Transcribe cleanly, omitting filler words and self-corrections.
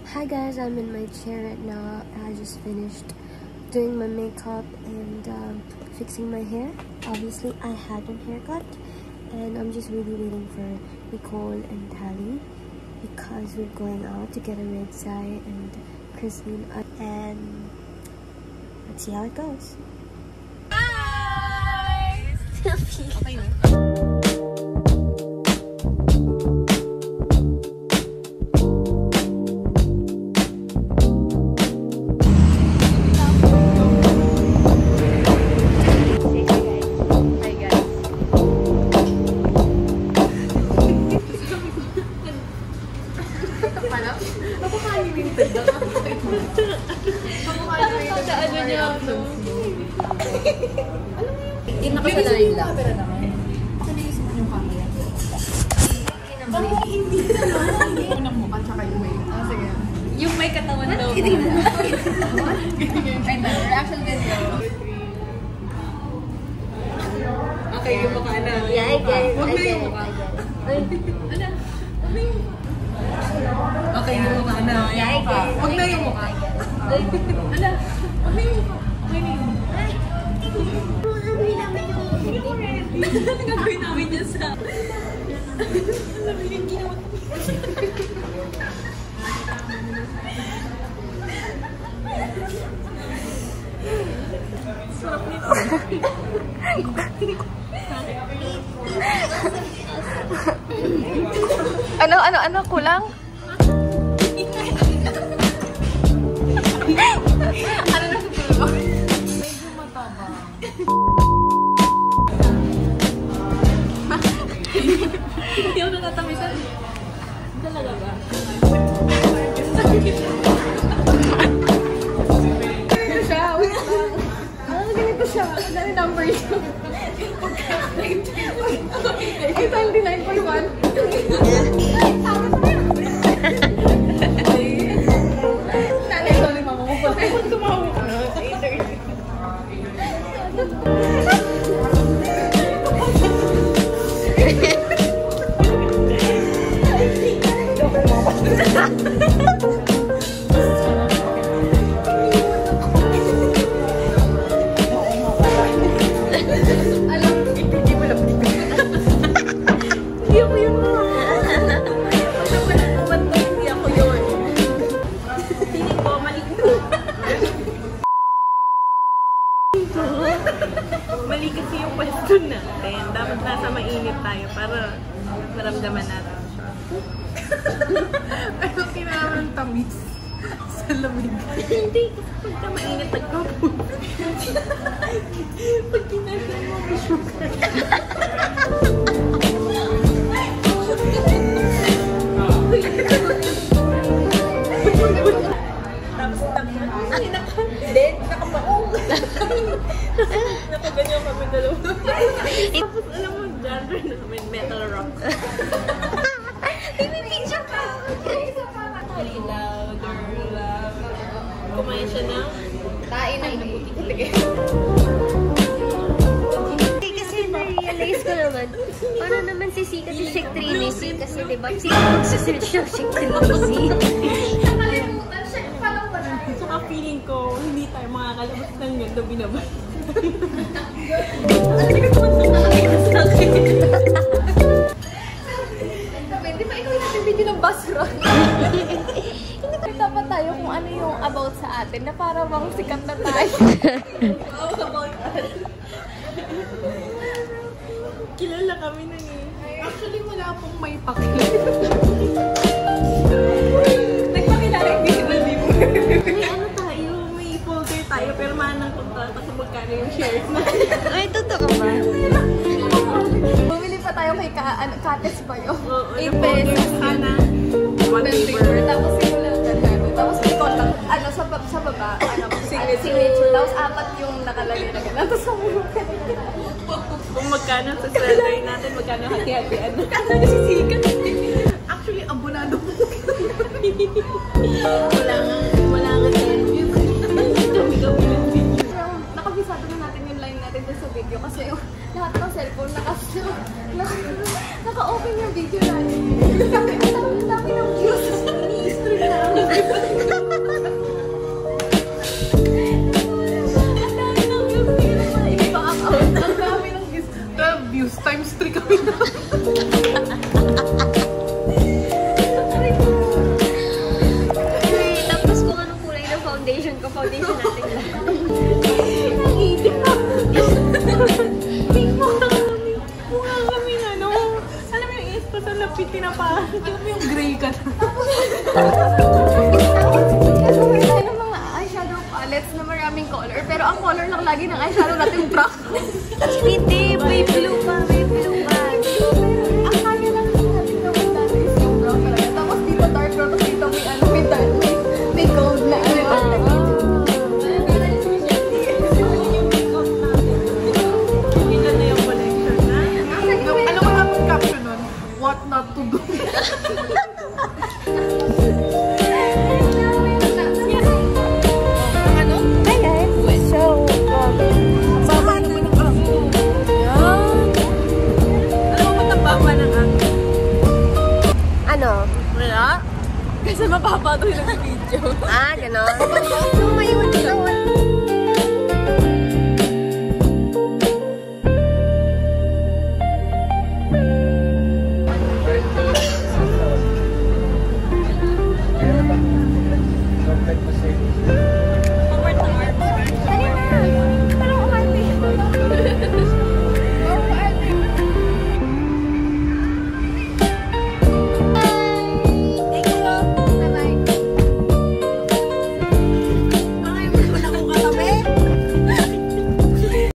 Hi guys, I'm in my chair right now. I just finished doing my makeup and fixing my hair. Obviously, I had a haircut and I'm just really waiting for Nicole and Tally because we're going out to get a red tie and Christine, and let's see how it goes. Hi! Okay na. Nakasalarin lang. Salisin mo yung camera. Hindi na lang. Unang mukha tsaka yung may. Sige. Yung may katawan daw. Reaction video. Okay, yung mukha na. Yeah, I get it. Huwag na yung mukha. Okay, yung mukha na. Yeah, I get it. Huwag na yung mukha. Huwag na yung mukha. Okay na yung mukha. Nagagawin namin dyan sa... Sarap nito. Ano, kulang? Ano na sa pulo? Medyo mataba. Hindi ako natatamisan. Talaga ba? Ganito siya. Ganito siya. Ano number yun? 829.1. Nanay, sorry mama mo. Kung tumawag ka na, 830. Mali kasi yung pwesto natin. Dapat nasa mainit tayo para maramdaman natin siya. Ano kailangan ng tamis sa lamig? Hindi. Pagka mainit, nagpapun. Pag kinasal mo, may sugar. Then, nakabaong. Nakaganyan kami dalawa. Tapos alam mo, genre namin, metal rock. Picture pa! Louder, love. Kumain siya na. Tain na inubuti ko. Kasi na-realize ko naman, paano naman sisikat si Shake Trinity? Kasi diba, sino magsasearch ng Shake Trinity? Saka feeling ko, hindi tayo makakalabas ng ganda binabay. Pwede ba ikaw natin video ng bus run? Dapat tayo kung ano yung about sa atin na para bang sikat na tayo. About us. Kilala kami na eh. Actually, wala pong may pakilala. Nagpakilala hindi sila libre. May ano tayo, may folder tayo, pero manang kontrata kung magkano yung shares na. Ay, totoo ba? Bumili pa tayo kay Kates ba yun? 8 folder pesos. sana. One paper. Tapos simulan ka natin. Tapos may contact, sa baba, signature. Tapos 4 yung nakalagay na gano'n. Tapos sabi mo ka. Kung magkano sa salary natin, magkano hati-hatian. Magkano nasisikat. Actually, abonado mo. Wala nga service. Dami-dami yung video. Nakabisado na natin yung line natin dun sa video kasi lahat ng cellphone naka-open yung video natin. Ang dami ng views. Ni-stream na. Tapos kung anong kulay ng foundation ko, foundation natin lang. Mukha kami ano. Alam mo yung ispa sa lapit tinapahan. Alam mo yung gray ka na. Nag-wear tayo ng mga eyeshadow palettes na maraming color. Pero ang color lang lagi ng eyeshadow natin brown. Hindi, may blue pa, may blue pa. Ang kanya lang natin naman dati is yung brown talaga. Tapos dito dark brown, tapos dito may ano, may dark, may gold na ano. Kita na yung collection na. Alam mo naman caption nun? What not to do. Hi guys! So, Baba naman ang ako. Yan. Alam mo ba't ang baba ng ako? ano? Wala? Kasi mababa daw yung video. Ah, gano'n? So, may